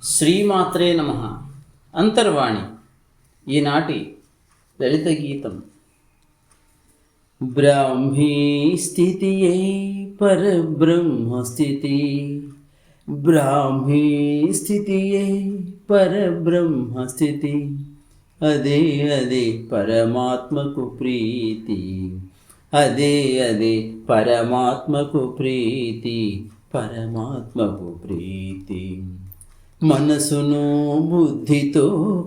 శ్రీమాత్రే నమః. అంతర్వాణి ఈనాటి లలిత గీతం. బ్రాహ్మీ స్థితియే పరబ్రహ్మస్థితి, బ్రాహ్మీ స్థితియే పరబ్రహ్మస్థితి, అదే అదే పరమాత్మకు ప్రీతి, అదే అదే పరమాత్మకు ప్రీతి, పరమాత్మకు ప్రీతి. మనసును బుద్ధితో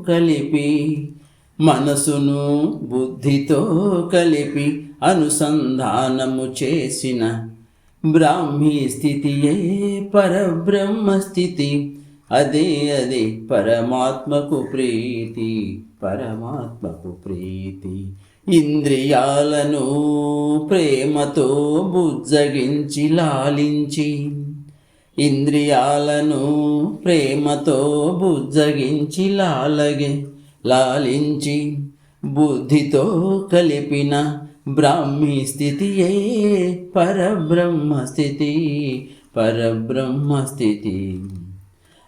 కలిపి, మనసును బుద్ధితో కలిపి అనుసంధానము చేసిన బ్రాహ్మీ స్థితియే పరబ్రహ్మస్థితి, అదే అదే పరమాత్మకు ప్రీతి, పరమాత్మకు ప్రీతి. ఇంద్రియాలను ప్రేమతో బుజ్జగించి లాలించి, ఇంద్రియాలను ప్రేమతో బుజ్జగించి లాలించి బుద్ధితో కలిపిన బ్రాహ్మీ స్థితియే పరబ్రహ్మస్థితి, పరబ్రహ్మస్థితి.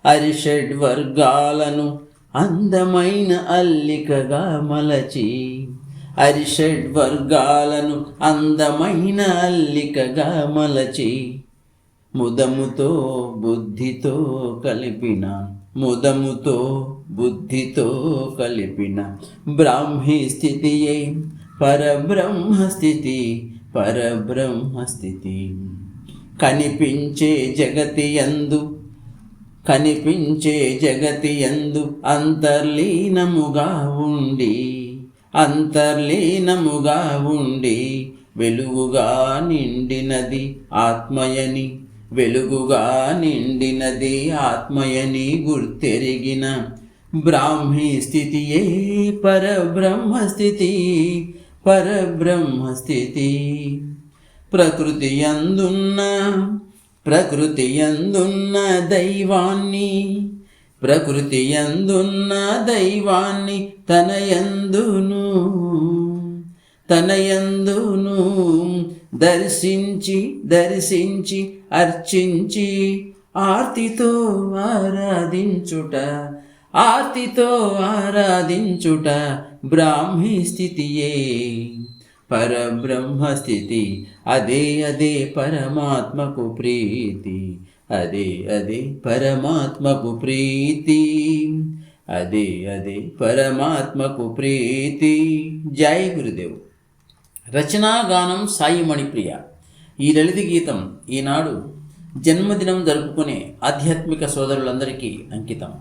అరిషడ్వర్గాలను అందమైన అల్లికగా మలచి, అరిషడ్వర్గాలను అందమైన అల్లికగా మలచి ముదముతో బుద్ధితో కలిపిన, ముదముతో బుద్ధితో కలిపిన బ్రాహ్మీ స్థితియే పరబ్రహ్మస్థితి, పరబ్రహ్మస్థితి. కనిపించే జగతి యందు, కనిపించే జగతి యందు అంతర్లీనముగా ఉండి, అంతర్లీనముగా ఉండి వెలుగుగా నిండినది ఆత్మయని, వెలుగుగా నిండినది ఆత్మయని గుర్తెరిగిన బ్రాహ్మీ స్థితియే పరబ్రహ్మస్థితి, పరబ్రహ్మస్థితి. ప్రకృతి యందున్న, ప్రకృతి యందున్న దైవాన్ని, ప్రకృతి యందున్న దైవాన్ని తనయందును, తనయందును దర్శించి దర్శించి అర్చించి ఆర్తితో ఆరాధించుట, ఆర్తితో ఆరాధించుట బ్రాహ్మీ స్థితియే పరబ్రహ్మస్థితి, అదే అదే పరమాత్మకు ప్రీతి, అదే అదే పరమాత్మకు ప్రీతి, అదే అదే పరమాత్మకు ప్రీతి. జై గురుదేవ్. రచనాగానం సాయి మణిప్రియ. ఈ లలిత గీతం ఈనాడు జన్మదినం జరుపుకునే ఆధ్యాత్మిక సోదరులందరికీ అంకితం.